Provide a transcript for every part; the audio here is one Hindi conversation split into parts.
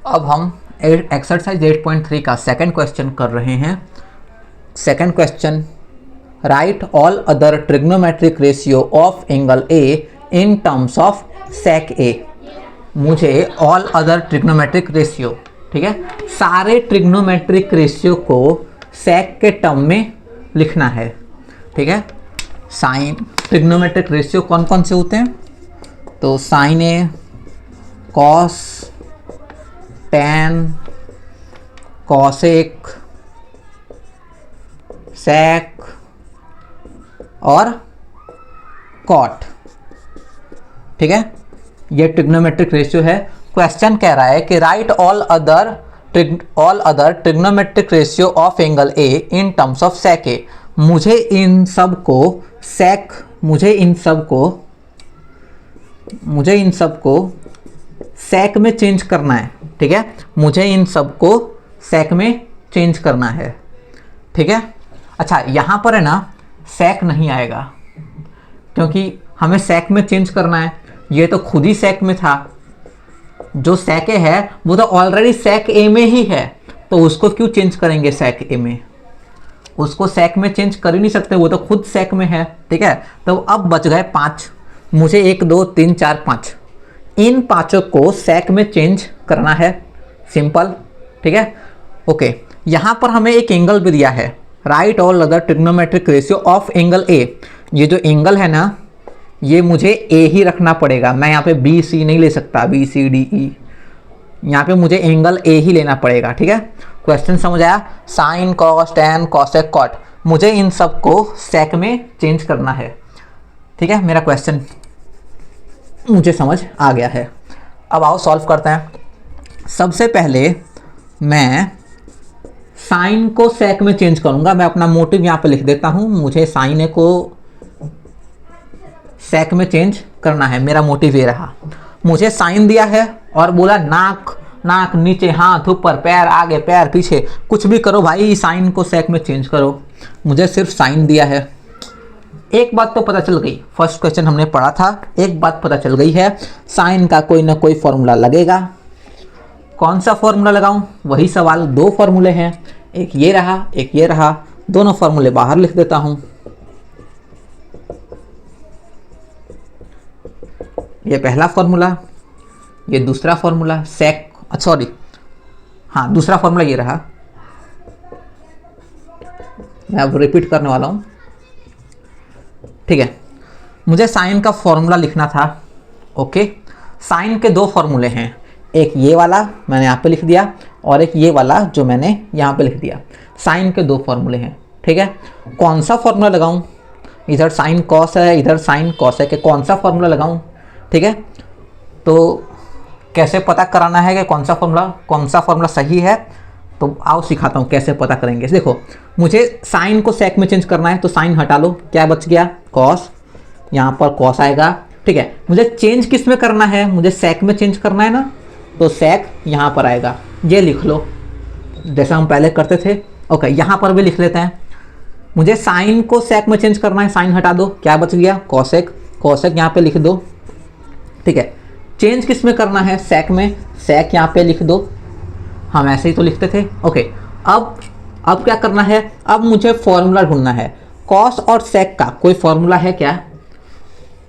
अब हम एक्सरसाइज 8.3 का सेकंड क्वेश्चन कर रहे हैं। Second question, right all other trigonometric ratio of angle A in terms of sec A. मुझे ऑल अदर ट्रिग्नोमेट्रिक रेशियो, ठीक है, सारे ट्रिग्नोमेट्रिक रेशियो को सेक के टर्म में लिखना है। ठीक है, साइन ट्रिग्नोमेट्रिक रेशियो कौन कौन से होते हैं? तो साइन ए, कॉस, टैन, कॉसेक, सेक और कॉट। ठीक है, ये ट्रिग्नोमेट्रिक रेशियो है। क्वेश्चन कह रहा है कि right all other trigonometric ratio of angle A in terms of sec A. मुझे इन सब को सेक में चेंज करना है। ठीक है, मुझे इन सब को सेक में चेंज करना है। ठीक है, अच्छा यहाँ पर है ना सेक नहीं आएगा क्योंकि हमें सेक में चेंज करना है। ये तो खुद ही सेक में था, जो सेक ए है वो तो ऑलरेडी सेक ए में ही है, तो उसको क्यों चेंज करेंगे सेक ए में? उसको सेक में चेंज कर ही नहीं सकते, वो तो खुद सेक में है। ठीक है, तो अब बच गए 5। मुझे 1 2 3 4 5 इन पांचों को सेक में चेंज करना है। सिंपल। ठीक है, ओके। यहाँ पर हमें एक एंगल भी दिया है, right all other trigonometric ratio of angle ए। ये जो एंगल है ना, ये मुझे ए ही रखना पड़ेगा। मैं यहाँ पे बी सी नहीं ले सकता, बी सी डी ई, यहाँ पे मुझे एंगल ए ही लेना पड़ेगा। ठीक है, क्वेश्चन समझ आया? Sine, cos, tan, cosec, cot, मुझे इन सब को सेक में चेंज करना है। ठीक है, मेरा क्वेश्चन मुझे समझ आ गया है। अब आओ सॉल्व करते हैं। सबसे पहले मैं साइन को सेक में चेंज करूंगा। मैं अपना मोटिव यहाँ पे लिख देता हूँ। मुझे साइन ए को सेक में चेंज करना है। मेरा मोटिव ये रहा। मुझे साइन दिया है और बोला नाक नीचे, हाथ ऊपर, पैर आगे, पैर पीछे, कुछ भी करो भाई, साइन को सेक में चेंज करो। मुझे सिर्फ साइन दिया है। एक बात तो पता चल गई, फर्स्ट क्वेश्चन हमने पढ़ा था, एक बात पता चल गई है, साइन का कोई ना कोई फॉर्मूला लगेगा। कौन सा फॉर्मूला लगाऊं? वही सवाल। 2 फॉर्मूले हैं, एक ये रहा, एक ये रहा। दोनों फॉर्मूले बाहर लिख देता हूं। ये पहला फॉर्मूला, ये दूसरा फॉर्मूला। सेक, सॉरी, हाँ, दूसरा फॉर्मूला ये रहा। मैं अब रिपीट करने वाला हूं। ठीक है, मुझे साइन का फॉर्मूला लिखना था। ओके, साइन के 2 फॉर्मूले हैं, एक ये वाला मैंने यहाँ पे लिख दिया और एक ये वाला जो मैंने यहाँ पे लिख दिया। साइन के 2 फॉर्मूले हैं। ठीक है, कौन सा फॉर्मूला लगाऊं? इधर साइन कॉस है, इधर साइन कॉस है, कि कौन सा फॉर्मूला लगाऊं? ठीक है, तो कैसे पता कराना है कि कौन सा फॉर्मूला सही है? तो आओ सिखाता हूँ कैसे पता करेंगे। देखो, मुझे साइन को सेक में चेंज करना है, तो साइन हटा लो, क्या बच गया? कॉस। यहाँ पर कॉस आएगा। ठीक है, मुझे चेंज किस में करना है? मुझे सेक में चेंज करना है ना, तो सेक यहाँ पर आएगा। ये लिख लो जैसा हम पहले करते थे। ओके, यहाँ पर भी लिख लेते हैं। मुझे साइन को सेक में चेंज करना है, साइन हटा दो, क्या बच गया? कॉसेक। कॉसेक यहाँ पे लिख दो। ठीक है, चेंज किस में करना है? सेक में। सेक यहाँ पे लिख दो। हम ऐसे ही तो लिखते थे। ओके, अब क्या करना है? अब मुझे फॉर्मूला ढूंढना है। कॉस और सेक का कोई फॉर्मूला है क्या?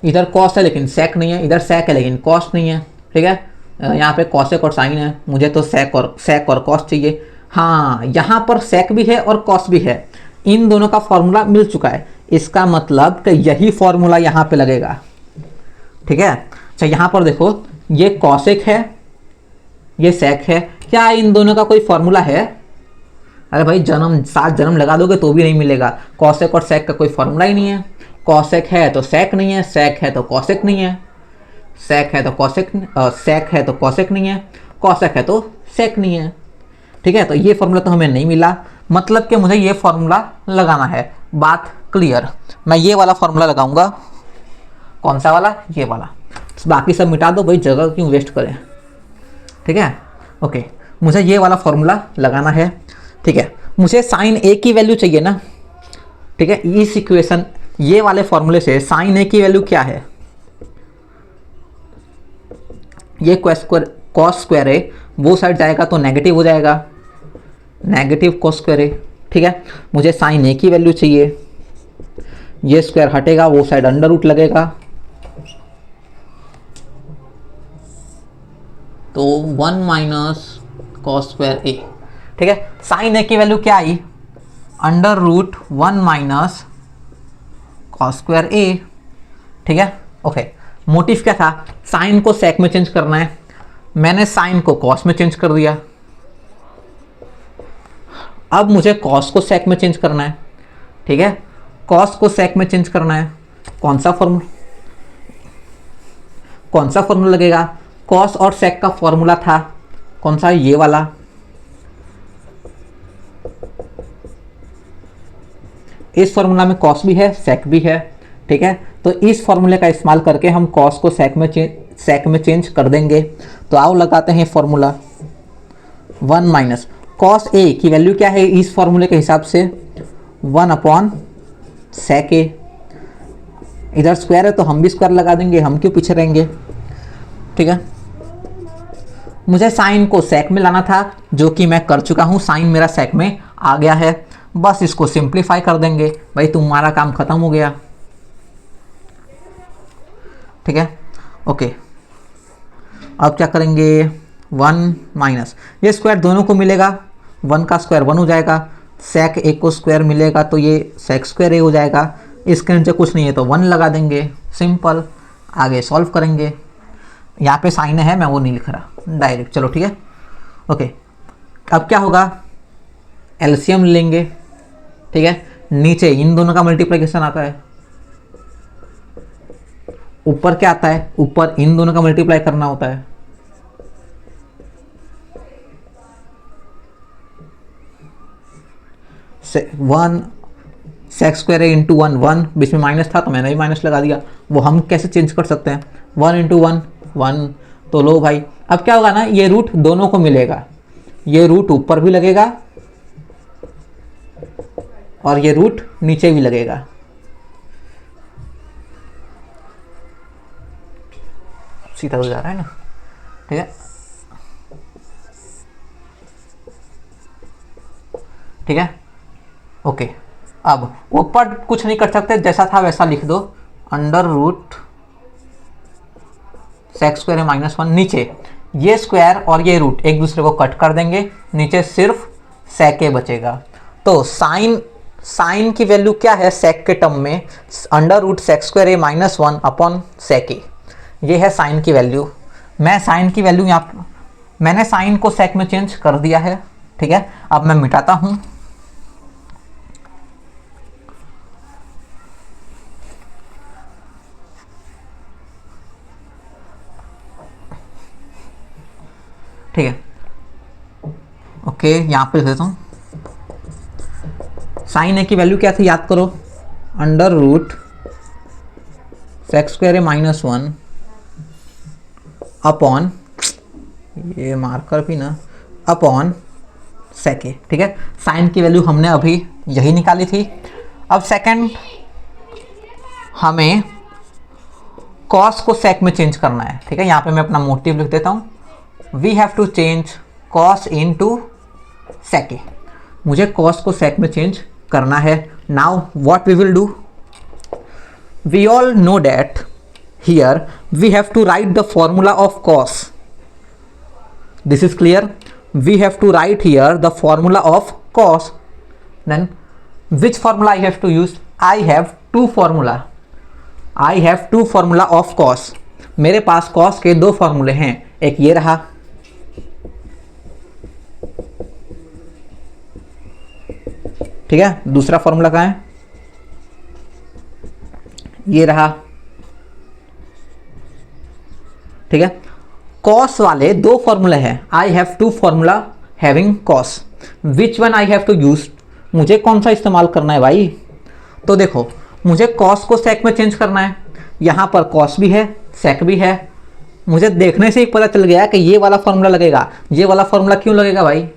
इधर कॉस है लेकिन सेक नहीं है, इधर सेक है लेकिन कॉस नहीं है। ठीक है, यहाँ पे कॉसेक और साइन है, मुझे तो सेक और कॉस चाहिए। हाँ, यहाँ पर सेक भी है और कॉस भी है, इन दोनों का फॉर्मूला मिल चुका है। इसका मतलब कि यही फॉर्मूला यहाँ पे लगेगा। ठीक है, अच्छा यहाँ पर देखो, ये कॉसेक है, ये सेक है। क्या इन दोनों का कोई फॉर्मूला है? अरे भाई, 7 जन्म लगा दोगे तो भी नहीं मिलेगा। कॉसेक और सेक का कोई फॉर्मूला ही नहीं है। कॉसेक है तो सेक नहीं है, सेक है तो कॉसेक नहीं है, सेक है तो कॉसेक नहीं है, कॉसेक है तो सेक नहीं है। ठीक है, तो ये फॉर्मूला तो हमें नहीं मिला, मतलब कि मुझे ये फॉर्मूला लगाना है। बात क्लियर? मैं ये वाला फॉर्मूला लगाऊंगा। कौन सा वाला? ये वाला। बाकी सब मिटा दो भाई, जगह क्यों वेस्ट करें। ठीक है, ओके, मुझे ये वाला फॉर्मूला लगाना है। ठीक है, मुझे साइन ए की वैल्यू चाहिए ना। ठीक है, इस इक्वेशन, ये वाले फॉर्मूले से साइन ए की वैल्यू क्या है? ये कॉस स्क्वायर ए, वो साइड जाएगा तो नेगेटिव हो जाएगा, नेगेटिव कॉस स्क्वायर ए। ठीक है, मुझे साइन ए की वैल्यू चाहिए, ये स्क्वायर हटेगा, वो साइड अंडर रूट लगेगा, तो 1 माइनस कॉस स्क्वायर ए। ठीक है, साइन ए की वैल्यू क्या आई, under root 1 minus cos square A. ठीक है, ओके। मोटिव क्या था, साइन को सेक में चेंज करना है, मैंने साइन को कॉस में चेंज कर दिया। अब मुझे कॉस को सेक में चेंज करना है। ठीक है, कॉस को सेक में चेंज करना है, कौन सा फॉर्मूला लगेगा, कॉस और सेक का फॉर्मूला था कौन सा, ये वाला। इस फॉर्मूला में कॉस भी है, सेक भी है। ठीक है, तो इस फॉर्मूले का इस्तेमाल करके हम कॉस को सेक में चेंज कर देंगे। तो आओ लगाते हैं फॉर्मूला, 1 माइनस कॉस ए की वैल्यू क्या है इस फॉर्मूले के हिसाब से, 1 अपॉन सेक ए। इधर स्क्वायर है तो हम भी स्क्वायर लगा देंगे, हम क्यों पीछे रहेंगे। ठीक है, मुझे साइन को सेक में लाना था, जो कि मैं कर चुका हूँ, साइन मेरा सेक में आ गया है। बस इसको सिंप्लीफाई कर देंगे, भाई तुम्हारा काम खत्म हो गया। ठीक है, ओके। अब क्या करेंगे, 1 माइनस ये स्क्वायर दोनों को मिलेगा, 1 का स्क्वायर 1 हो जाएगा, सेक ए को स्क्वायर मिलेगा तो ये सेक स्क्वायर ए हो जाएगा। इसके नीचे कुछ नहीं है तो 1 लगा देंगे, सिंपल। आगे सॉल्व करेंगे, यहाँ पे साइन है, मैं वो नहीं लिख रहा डायरेक्ट। चलो ठीक है, ओके। अब क्या होगा, एलसीएम लेंगे। ठीक है, नीचे इन दोनों का मल्टीप्लिकेशन आता है, ऊपर क्या आता है, ऊपर इन दोनों का मल्टीप्लाई करना होता है। वन सेक स्क्वायर है इंटू 1, 1 बीच में माइनस था तो मैंने भी माइनस लगा दिया। वो हम कैसे चेंज कर सकते हैं, 1 इंटू 1 1। तो लो भाई, अब क्या होगा ना, ये रूट दोनों को मिलेगा, ये रूट ऊपर भी लगेगा और ये रूट नीचे भी लगेगा। सीधा हो जा रहा है ना। ठीक है, ठीक है, ओके। अब ऊपर कुछ नहीं कर सकते, जैसा था वैसा लिख दो, अंडर रूट सेक स्क्वायर है -1। नीचे ये स्क्वायर और ये रूट एक दूसरे को कट कर देंगे, नीचे सिर्फ सेक ए बचेगा। तो साइन की वैल्यू क्या है सेक के टर्म में, अंडर रूट सेक स्क्वायर ए -1 अपॉन सेक ए। ये है साइन की वैल्यू। मैं साइन की वैल्यू यहाँ, मैंने साइन को सेक में चेंज कर दिया है। ठीक है, अब मैं मिटाता हूँ। ठीक है, ओके, यहाँ पे लिख देता हूँ। साइन ए की वैल्यू क्या थी याद करो, अंडर रूट सेक स्क्वायर ए -1 अपॉन, ये मार्कर भी ना, अपॉन सेक ए। ठीक है, साइन की वैल्यू हमने अभी यही निकाली थी। अब सेकंड, हमें कॉस को सेक में चेंज करना है। ठीक है, यहाँ पे मैं अपना मोटिव लिख देता हूँ, we have to change cos into sec A. मुझे कॉस को सेक में चेंज करना है। Now what we will do, we all know that here we have to write the formula of cos. This is clear. We have to write here the formula of cos. Then which formula I have to use, I have two formula of cos. मेरे पास cos के दो फॉर्मूले हैं, एक ये रहा, ठीक है, दूसरा फॉर्मूला कहाँ है, ये रहा। ठीक है, कॉस वाले दो फॉर्मूले हैं, I have two formula having cos, which one I have to use, मुझे कौन सा इस्तेमाल करना है भाई। तो देखो, मुझे कॉस को सेक में चेंज करना है, यहाँ पर कॉस भी है सेक भी है। मुझे देखने से ही पता चल गया कि ये वाला फॉर्मूला लगेगा। ये वाला फॉर्मूला क्यों लगेगा भाई,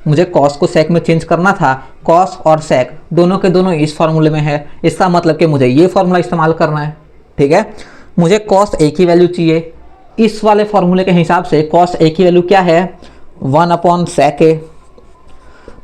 मुझे कॉस को सेक में चेंज करना था, कॉस और सेक दोनों के दोनों इस फॉर्मूले में है, इसका मतलब कि मुझे ये फॉर्मूला इस्तेमाल करना है। ठीक है, मुझे कॉस ए की वैल्यू चाहिए, इस वाले फॉर्मूले के हिसाब से कॉस ए की वैल्यू क्या है 1/sec ए।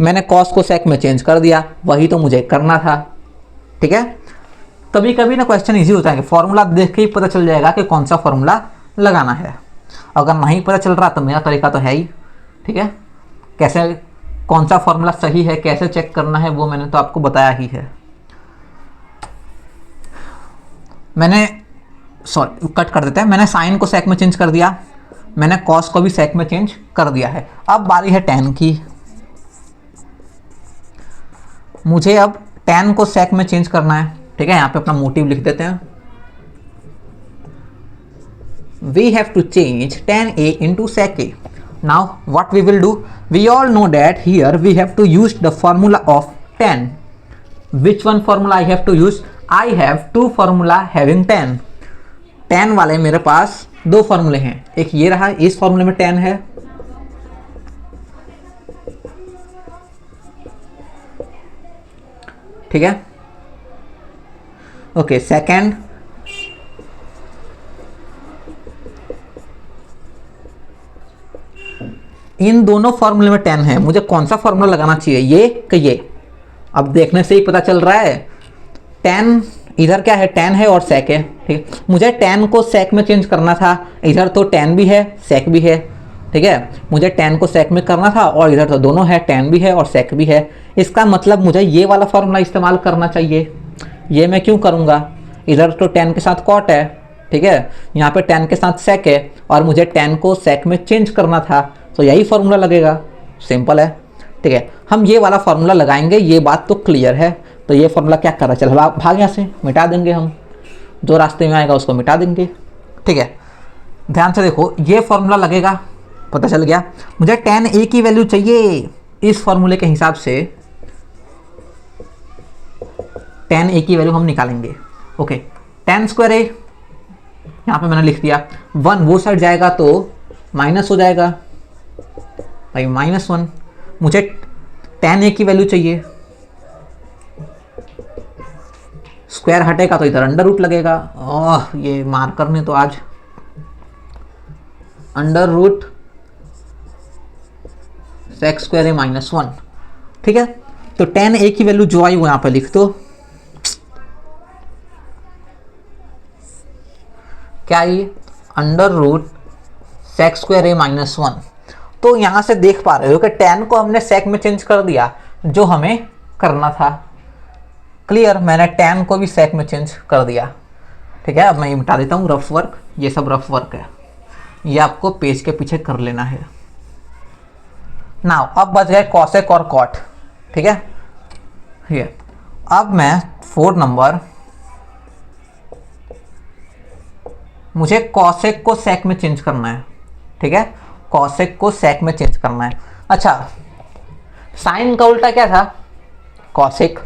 मैंने कॉस को सेक में चेंज कर दिया, वही तो मुझे करना था। ठीक है, कभी कभी ना क्वेश्चन इजी होता है कि फॉर्मूला देख के ही पता चल जाएगा कि कौन सा फॉर्मूला लगाना है। अगर नहीं पता चल रहा तो मेरा तरीका तो है ही। ठीक है, कैसे कौन सा फॉर्मूला सही है, कैसे चेक करना है, वो मैंने तो आपको बताया ही है। मैंने सॉरी कट कर देते हैं, मैंने साइन को सेक में चेंज कर दिया, मैंने कॉस को भी सेक में चेंज कर दिया है। अब बारी है टेन की। मुझे अब टेन को सेक में चेंज करना है। ठीक है, यहाँ पे अपना मोटिव लिख देते हैं। We have to change tan A into sec A. Now what we will do? We all know that here we have to use the formula of tan. Which one formula I have to use? I have two formula having tan. tan वाले मेरे पास दो फॉर्मूले हैं, एक ये रहा, इस फॉर्मूले में tan है, ठीक है। ओके, सेकेंड इन दोनों फॉर्मूले में tan है, मुझे कौन सा फॉर्मूला लगाना चाहिए, ये कि ये? अब देखने से ही पता चल रहा है tan इधर क्या है, tan है और sec है। ठीक, मुझे tan को sec में चेंज करना था, इधर तो tan भी है sec भी है। ठीक है, मुझे tan को sec में करना था और इधर तो दोनों है, tan भी है और sec भी है। इसका मतलब मुझे ये वाला फॉर्मूला इस्तेमाल करना चाहिए। ये मैं क्यों करूँगा, इधर तो tan के साथ cot है, ठीक है, यहाँ पे tan के साथ sec है और मुझे tan को sec में चेंज करना था, तो यही फॉर्मूला लगेगा। सिंपल है। ठीक है, हम ये वाला फॉर्मूला लगाएंगे, ये बात तो क्लियर है। तो ये फॉर्मूला क्या कर रहा है, चल भाग यहाँ से, मिटा देंगे हम, जो रास्ते में आएगा उसको मिटा देंगे। ठीक है, ध्यान से देखो, ये फॉर्मूला लगेगा, पता चल गया। मुझे tan A की वैल्यू चाहिए, इस फॉर्मूले के हिसाब से tan A की वैल्यू हम निकालेंगे। ओके, tan स्क्वायर A यहाँ पे मैंने लिख दिया, 1 वो साइड जाएगा तो माइनस हो जाएगा भाई, -1। मुझे tan A की वैल्यू चाहिए, स्क्वायर हटेगा तो इधर अंडर रूट लगेगा। ओह, ये मार्कर ने तो आज under root sec square A -1। ठीक है, तो tan A की वैल्यू जो आई वो यहाँ पे लिख दो। क्या ये under root sec square A -1। तो यहाँ से देख पा रहे हो कि tan को हमने sec में चेंज कर दिया, जो हमें करना था। क्लियर, मैंने tan को भी sec में चेंज कर दिया। ठीक है, अब मैं ये मिटा देता हूँ रफ वर्क, ये सब रफ वर्क है, ये आपको पेज के पीछे कर लेना है। नाउ अब बच गए cosec और cot। ठीक है, ये अब मैं 4 नंबर, मुझे cosec को sec में चेंज करना है। ठीक है, cosec को sec में चेंज करना है। अच्छा, साइन का उल्टा क्या था, cosec।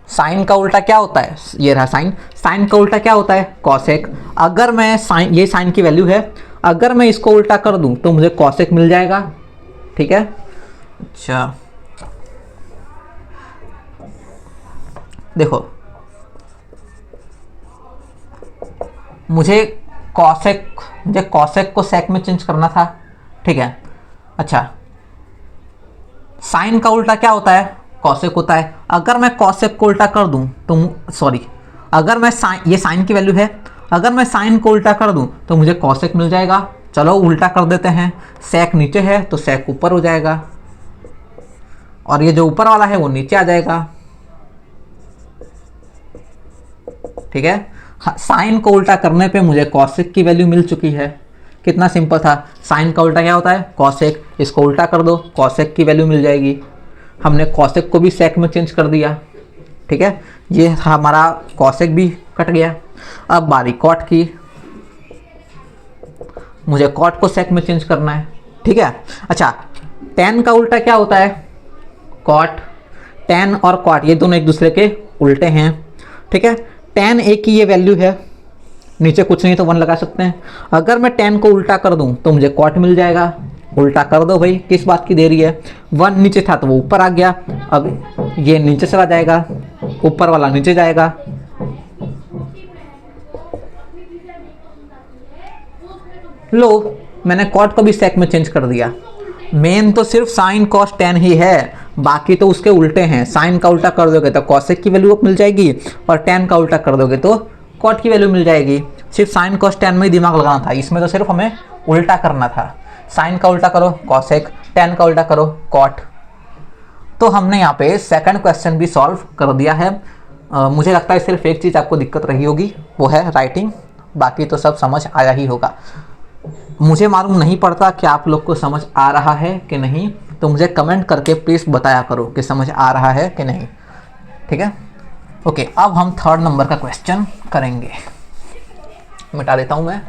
साइन का उल्टा क्या होता है, ये रहा साइन, साइन का उल्टा क्या होता है, cosec। अगर मैं साइन, ये साइन की वैल्यू है, अगर मैं इसको उल्टा कर दूं तो मुझे cosec मिल जाएगा। ठीक है, अच्छा देखो, मुझे cosec को sec में चेंज करना था। ठीक है, अच्छा, साइन का उल्टा क्या होता है, cosec होता है। अगर मैं cosec को उल्टा कर दूं तो सॉरी, अगर मैं ये साइन की वैल्यू है, अगर मैं साइन को उल्टा कर दूं तो मुझे cosec मिल जाएगा। चलो उल्टा कर देते हैं, sec नीचे है तो sec ऊपर हो जाएगा और ये जो ऊपर वाला है वो नीचे आ जाएगा। ठीक है, साइन को उल्टा करने पे मुझे cosec की वैल्यू मिल चुकी है। कितना सिंपल था, साइन का उल्टा क्या होता है, cosec, इसको उल्टा कर दो, cosec की वैल्यू मिल जाएगी। हमने cosec को भी sec में चेंज कर दिया। ठीक है, ये हमारा cosec भी कट गया। अब बारी cot की, मुझे cot को sec में चेंज करना है। ठीक है, अच्छा, tan का उल्टा क्या होता है, cot। tan और cot ये दोनों एक दूसरे के उल्टे हैं। ठीक है, tan A की ये वैल्यू है, नीचे कुछ नहीं तो 1 लगा सकते हैं। अगर मैं tan को उल्टा कर दूं तो मुझे cot मिल जाएगा। उल्टा कर दो भाई, किस बात की देरी है, 1 नीचे था तो वो ऊपर आ गया, अब ये नीचे चला जाएगा, ऊपर वाला नीचे जाएगा। लो, मैंने कॉट को भी सेक में चेंज कर दिया। मेन तो सिर्फ साइन कॉस टेन ही है, बाकी तो उसके उल्टे हैं। साइन का उल्टा कर दोगे तो कॉसेक की वैल्यू मिल जाएगी, और टेन का उल्टा कर दोगे तो कॉट की वैल्यू मिल जाएगी। सिर्फ साइन कॉस टेन में ही दिमाग लगाना था, इसमें तो सिर्फ हमें उल्टा करना था। साइन का उल्टा करो कॉसेक, टेन का उल्टा करो कॉट। तो हमने यहाँ पे सेकंड क्वेश्चन भी सॉल्व कर दिया है। मुझे लगता है सिर्फ एक चीज़ आपको दिक्कत रही होगी, वो है राइटिंग, बाकी तो सब समझ आया ही होगा। मुझे मालूम नहीं पड़ता कि आप लोग को समझ आ रहा है कि नहीं, तो मुझे कमेंट करके प्लीज़ बताया करो कि समझ आ रहा है कि नहीं। ठीक है, ओके। अब हम थर्ड नंबर का क्वेश्चन करेंगे। मिटा देता हूँ मैं।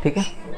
ठीक है।